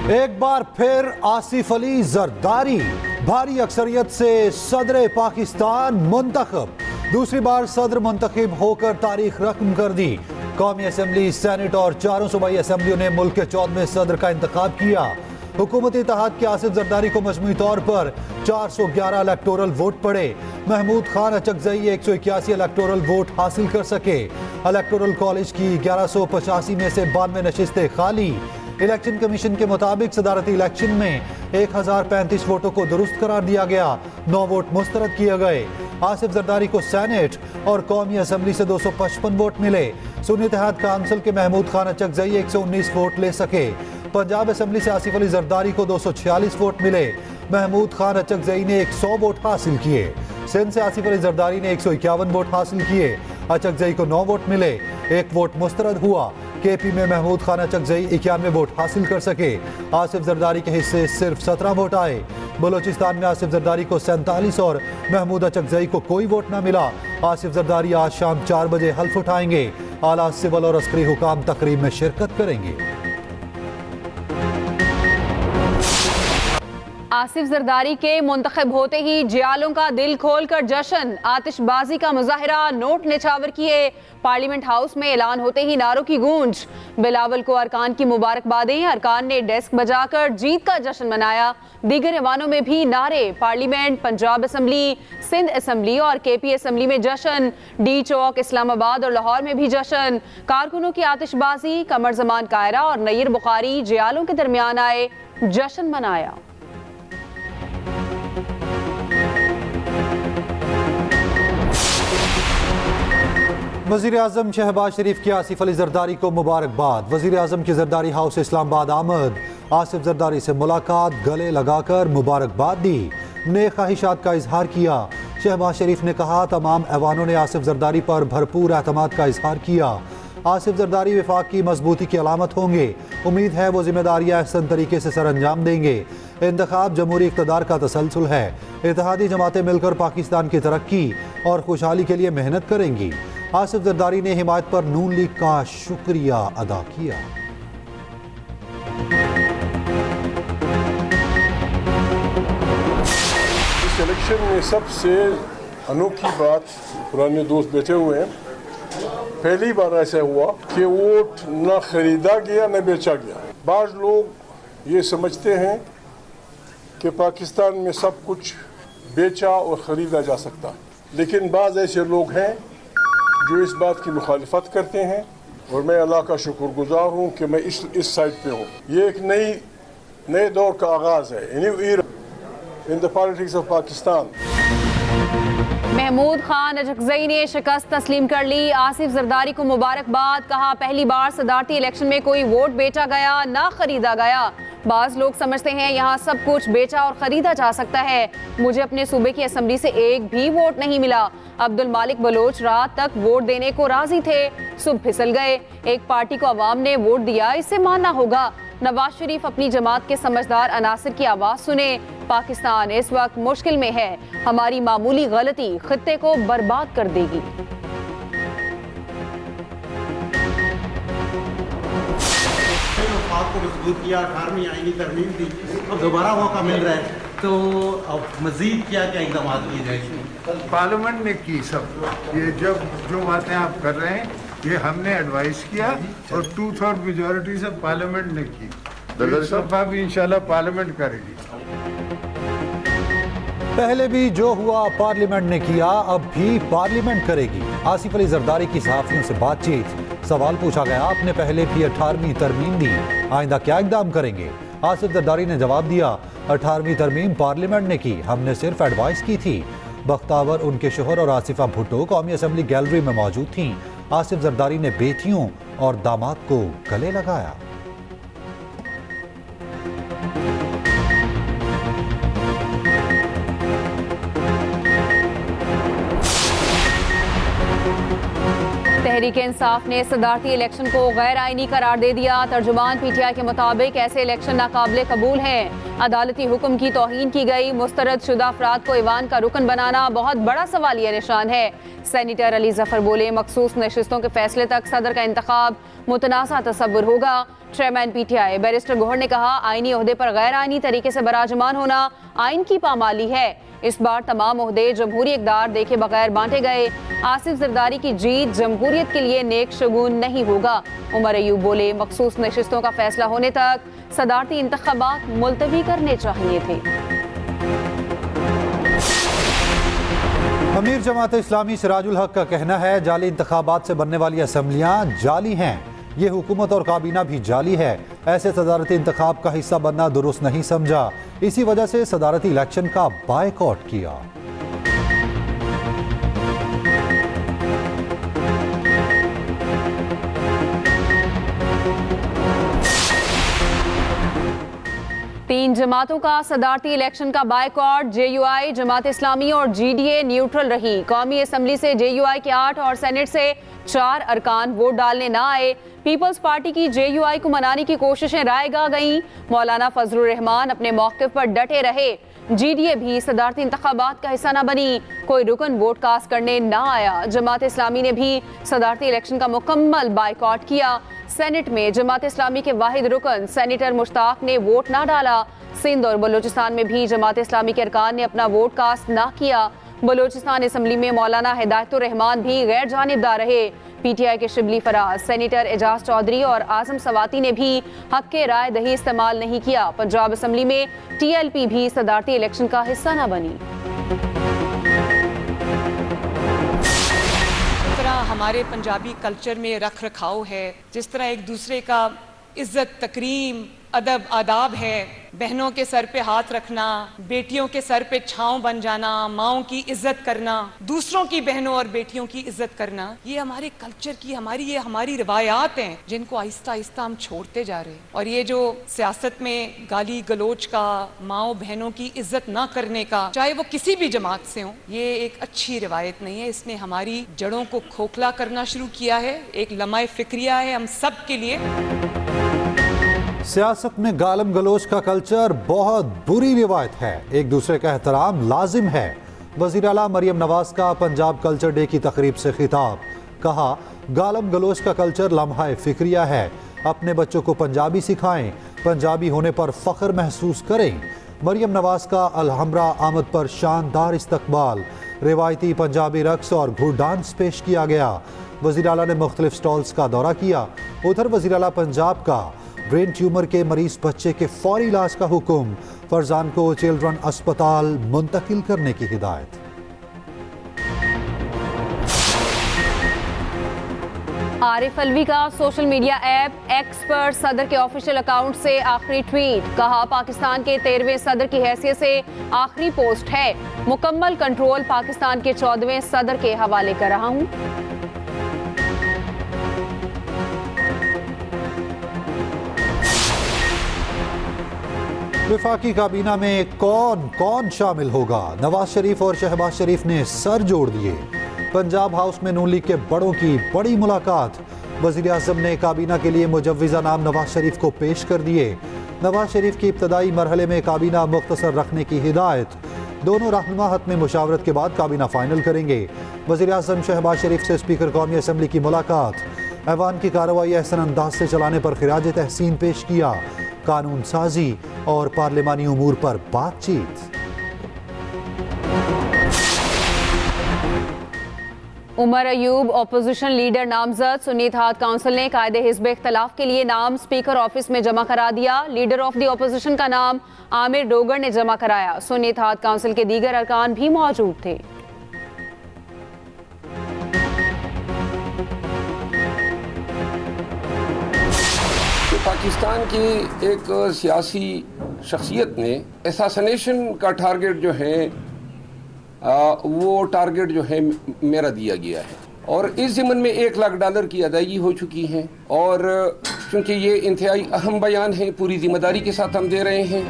एक बार फिर आसिफ अली जरदारी भारी अक्सरियत से सदर पाकिस्तान मुंतखब। दूसरी बार सदर मुंतखब होकर तारीख रकम कर दी। कौमी असम्बली, सेनेट और चारों सूबाई असम्बलियों ने मुल्क के 14वें सदर का इंतखाब किया। हुकूमती इत्तेहाद के आसिफ जरदारी को मजमूई तौर पर 411 इलेक्टोरल वोट पड़े। महमूद खान अचकजई 181 इलेक्टोरल वोट हासिल कर सके। इलेक्टोरल कॉलेज की 1185 में से 92 नशिस्तें खाली। इलेक्शन कमीशन के मुताबिक सदारती इलेक्शन में 1035 वोटों को दुरुस्त करार दिया गया। 9 वोट मुस्तरद किए गए। आसिफ जरदारी को सेनेट और कौमी असम्बली से 255 वोट मिले। सुन्नी इत्तेहाद काउंसिल के महमूद खान अचकजई 119 वोट ले सके। पंजाब असम्बली से आसिफ अली जरदारी को 246 वोट मिले। महमूद खान अचकजई ने 100 वोट हासिल किए। सिंध से आसिफ अली जरदारी ने 151 वोट हासिल किए। अचकजई को 9 वोट मिले। 1 वोट मुस्तरद हुआ। केपी में महमूद खान अचकजई 91 वोट हासिल कर सके। आसिफ जरदारी के हिस्से सिर्फ 17 वोट आए। बलोचिस्तान में आसिफ जरदारी को 47 और महमूद अचकजई को कोई वोट न मिला। आसिफ जरदारी आज शाम 4 बजे हल्फ उठाएंगे। आला सिविल और अस्करी हुकाम तकरीब में शिरकत करेंगे। आसिफ जरदारी के मुंतखब होते ही जियालों का दिल खोलकर जश्न, आतिशबाजी का मुजाहरा, नोट निछावर किए। पार्लियामेंट हाउस में ऐलान होते ही नारों की गूंज। बिलावल को अरकान की मुबारकबादें। अरकान ने डेस्क बजाकर जीत का जश्न मनाया। दीगर ऐवानों में भी नारे। Parliament, Punjab assembly, Sindh assembly और केपी असम्बली में जश्न। डी चौक, इस्लामाबाद और लाहौर में भी जश्न। कारकुनों की आतिशबाजी। कमर जमान कायरा और नय्यर बुखारी जियालों के दरमियान आए, जश्न मनाया। वज़ीर आज़म शहबाज शरीफ की आसिफ अली जरदारी को मुबारकबाद। वज़ीर आज़म की जरदारी हाउस इस्लामाबाद आमद। आसिफ जरदारी से मुलाकात, गले लगाकर मुबारकबाद दी, नेक ख्वाहिशात का इजहार किया। शहबाज शरीफ ने कहा तमाम ऐवानों ने आसिफ जरदारी पर भरपूर एतमाद का इजहार किया। आसिफ जरदारी विफाक की मजबूती की अलामत होंगे। उम्मीद है वो जिम्मेदारियाँ अहसन तरीके से सर अंजाम देंगे। इंतखाब जमहूरी इक़्तिदार का तसलसल है। इत्तेहादी जमातें मिलकर पाकिस्तान की तरक्की और खुशहाली के लिए मेहनत करेंगी। आसिफ जरदारी ने हिमायत पर नून लीग का शुक्रिया अदा किया। इस इलेक्शन में सबसे अनोखी बात, पुराने दोस्त बैठे हुए हैं, पहली बार ऐसा हुआ कि वोट न खरीदा गया न बेचा गया। बाज़ लोग ये समझते हैं कि पाकिस्तान में सब कुछ बेचा और ख़रीदा जा सकता है, लेकिन बाज़ ऐसे लोग हैं जो इस बात की मुखालिफत करते हैं और मैं अल्लाह का शुक्रगुजार हूँ कि मैं इस साइड पे हूँ। ये एक नए दौर का आगाज़ है, new era in the politics of Pakistan. Mahmood Khan Achakzai ने शिकस्त तस्लीम कर ली। आसिफ जरदारी को मुबारकबाद। कहा पहली बार सदारती इलेक्शन में कोई वोट बेचा गया ना खरीदा गया। बाज़ लोग समझते हैं यहाँ सब कुछ बेचा और ख़रीदा जा सकता है। मुझे अपने सूबे की असम्बली से एक भी वोट नहीं मिला। अब्दुल मालिक बलोच रात तक वोट देने को राजी थे, सुबह फिसल गए। एक पार्टी को अवाम ने वोट दिया, इसे मानना होगा। नवाज शरीफ अपनी जमात के समझदार अनासिर की आवाज़ सुने। पाकिस्तान इस वक्त मुश्किल में है। हमारी मामूली गलती खित्ते को बर्बाद कर देगी। को मजबूत किया, 18वीं आईनी तरमीम दी, अब दोबारा मौका मिल रहा है, तो अब मजीद क्या क्या इकदाम किए जाएंगे? पार्लियामेंट ने की सब ये जो बातें आप कर रहे हैं ये हमने एडवाइस किया और 2/3 मेजॉरिटी से पार्लियामेंट ने की। इस दफा भी इंशाल्लाह पार्लियामेंट करेगी। पहले भी जो हुआ पार्लियामेंट ने किया, अब भी पार्लियामेंट करेगी। आसिफ अली जरदारी की सहाफियों से बातचीत। सवाल पूछा गया आपने पहले भी 18वीं तरमीम दी, आइंदा क्या इकदाम करेंगे? आसिफ जरदारी ने जवाब दिया 18वीं तरमीम पार्लियामेंट ने की, हमने सिर्फ एडवाइस की थी। बख्तावर, उनके शोहर और आसिफा भुट्टो कौमी असम्बली गैलरी में मौजूद थीं। आसिफ जरदारी ने बेटियों और दामाद को गले लगाया। तहरीक इंसाफ ने सदारती इलेक्शन को गैर आईनी करार दे दिया। तर्जुमान पीटीआई के मुताबिक ऐसे इलेक्शन नाकाबिले कबूल हैं। अदालती हुक्म की तौहीन की गई। मुस्तरद शुदा अफराद को ईवान का रुकन बनाना बहुत बड़ा सवालिया निशान है। सेनेटर अली जफर बोले मखसूस नशिस्तों के फैसले तक सदर का इंतखाब मुतनाज़ा तस्वुर होगा। चेयरमैन PTI बैरिस्टर गौहर ने कहा, आईनी ओहदे पर गैर आईनी तरीके से बराजमान होना आइन की पामाली है। इस बार तमाम ओहदे जमहूरी इक़दार देखे बगैर बांटे गए। आसिफ जरदारी की जीत जमहूरियत के लिए नेक शगुन नहीं होगा। उमर अयूब बोले, मखसूस नशिस्तों का फैसला होने तक सदारती इंतखाबात मुलतवी करने चाहिए थे। अमीर जमात इस्लामी सिराजुल हक का कहना है, जाली इंतखाबात से बनने वाली असम्बलियाँ जाली हैं। ये हुकूमत और काबीना भी जाली है। ऐसे सदारती इंतखाब का हिस्सा बनना दुरुस्त नहीं समझा। इसी वजह से सदारती इलेक्शन का बायकॉट किया। तीन जमातों का सदारती इलेक्शन का बायकॉट। JUI, जमात इस्लामी और GDA न्यूट्रल रही। कौमी असम्बली से JUI के 8 और सेनेट से 4 अरकान वोट डालने ना आए। पीपल्स पार्टी की JUI को मनाने की कोशिशें रायगा गईं। मौलाना फजलुर रहमान अपने मौक़िफ़ पर डटे रहे। GDA भी सदारती इंतखाबात का हिस्सा न बनी। कोई रुकन वोट कास्ट करने ना आया। जमात इस्लामी ने भी सदारती इलेक्शन का मुकम्मल बायकॉट किया। सेनेट में जमात इस्लामी के वाहिद रुकन सेनेटर मुश्ताक ने वोट ना डाला। सिंध और बलूचिस्तान में भी जमात इस्लामी के अरकान ने अपना वोट कास्ट ना किया। बलूचिस्तान असम्बली में मौलाना हिदायतुर रहमान भी गैर जानिबदार रहे। PTI के शिबली फराज, सेनेटर एजाज चौधरी और आजम सवाती ने भी हक के राय दही इस्तेमाल नहीं किया। पंजाब असम्बली में TLP भी सदारती इलेक्शन का हिस्सा न बनी। जिस तरह हमारे पंजाबी कल्चर में रख रखाव है, जिस तरह एक दूसरे का इज्जत तकरीम अदब आदाब है, बहनों के सर पे हाथ रखना, बेटियों के सर पे छांव बन जाना, माओं की इज्जत करना, दूसरों की बहनों और बेटियों की इज्जत करना, ये हमारे कल्चर की हमारी रिवायात हैं जिनको आहिस्ता आहिस्ता हम छोड़ते जा रहे हैं। और ये जो सियासत में गाली गलोच का, माओ बहनों की इज्जत ना करने का, चाहे वो किसी भी जमात से हो, ये एक अच्छी रिवायत नहीं है। इसने हमारी जड़ों को खोखला करना शुरू किया है। एक लम्हा फिक्रिया है हम सब के लिए। सियासत में गालम गलोच का कल्चर बहुत बुरी रिवायत है। एक दूसरे का एहतराम लाजिम है। वज़ीर आला मरियम नवाज का पंजाब कल्चर डे की तकरीब से खिताब। कहा, गालम गलोच का कल्चर लम्हा फिक्रिया है। अपने बच्चों को पंजाबी सिखाएं, पंजाबी होने पर फ़ख्र महसूस करें। मरियम नवाज का अलहम्रा आमद पर शानदार इस्तकबाल। रिवायती पंजाबी रक्स और घुड़ डांस पेश किया गया। वज़ीर आला ने मुख्तलिफ स्टॉल्स का दौरा किया। उधर वज़ीर आला पंजाब का ब्रेन ट्यूमर के मरीज बच्चे के फौरी इलाज का हुक्म। फरजान को चिल्ड्रन अस्पताल मुंतकिल करने की हिदायत। आरिफ अलवी का सोशल मीडिया ऐप X पर सदर के ऑफिशियल अकाउंट से आखिरी ट्वीट। कहा, पाकिस्तान के 13वें सदर की हैसियत से आखिरी पोस्ट है। मुकम्मल कंट्रोल पाकिस्तान के 14वें सदर के हवाले कर रहा हूँ। वफाकी काबीना में कौन कौन शामिल होगा? नवाज शरीफ और शहबाज शरीफ ने सर जोड़ दिए। पंजाब हाउस में नून लीग के बड़ों की बड़ी मुलाकात। वज़ीर आज़म ने काबीना के लिए मुजव्विज़ा नाम नवाज शरीफ को पेश कर दिए। नवाज शरीफ की इब्तदाई मरहले में काबीना मुख्तसर रखने की हिदायत। दोनों रहनुमा हतमी मुशावरत के बाद काबीना फाइनल करेंगे। वज़ीर आज़म शहबाज शरीफ से स्पीकर कौमी असम्बली की मुलाकात। ऐवान की कार्रवाई एहसन अंदाज से चलाने पर खिराज तहसीन पेश किया। कानून साजी और पार्लिमानी उमूर पर बातचीत। उमर अयूब अपोजिशन लीडर नामजद। सुन्नी इत्तेहाद काउंसिल ने कायदे हिज़्ब इख्तिलाफ के लिए नाम स्पीकर ऑफिस में जमा करा दिया। लीडर ऑफ द अपोजिशन का नाम आमिर डोगर ने जमा कराया। सुन्नी इत्तेहाद काउंसिल के दीगर अरकान भी मौजूद थे। पाकिस्तान की एक सियासी शख्सियत ने असैसिनेशन का टारगेट जो है वो टारगेट जो है मेरा दिया गया है और इस ज़िम्मन में $1 लाख की अदायगी हो चुकी है। और चूँकि ये इंतहाई अहम बयान है, पूरी जिम्मेदारी के साथ हम दे रहे हैं।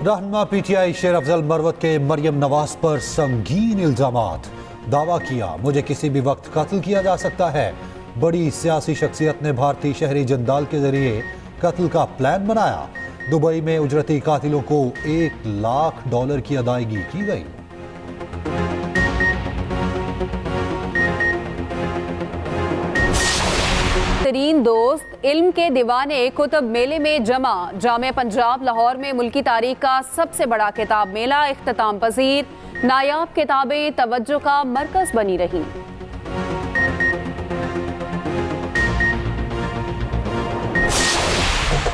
रहनुमा PTI शेर अफजल मरवत के मरियम नवाज पर संगीन इल्जामात। दावा किया, मुझे किसी भी वक्त कत्ल किया जा सकता है। बड़ी सियासी शख्सियत ने भारतीय शहरी जंदाल के जरिए कत्ल का प्लान बनाया। दुबई में उजरती कातिलों को $1 लाख की अदायगी की गई। तरीन दोस्त इल्म के दीवाने कुतुब मेले में जमा। जामिया पंजाब लाहौर में मुल्की तारीख का सबसे बड़ा किताब मेला इख्तिताम पजीर। नायाब किताबें तवज्जो का मरकज बनी रही।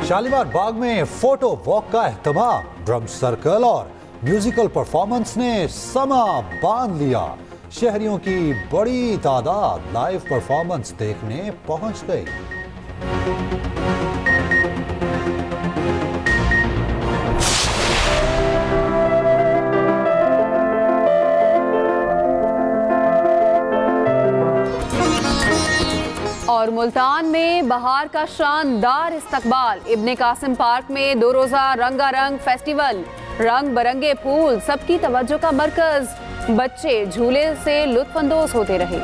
शालीमार बाग में फोटो वॉक का एहतमाम। ड्रम सर्कल और म्यूजिकल परफॉर्मेंस ने समा बांध लिया। शहरियों की बड़ी तादाद लाइव परफॉर्मेंस देखने पहुंच गई। और मुल्तान में बहार का शानदार इस्तकबाल। इब्ने कासिम पार्क में 2 रोजा रंगारंग फेस्टिवल। रंग बरंगे फूल सबकी तवज्जो का मरकज। बच्चे झूले से लुत्फ अंदोज होते रहे।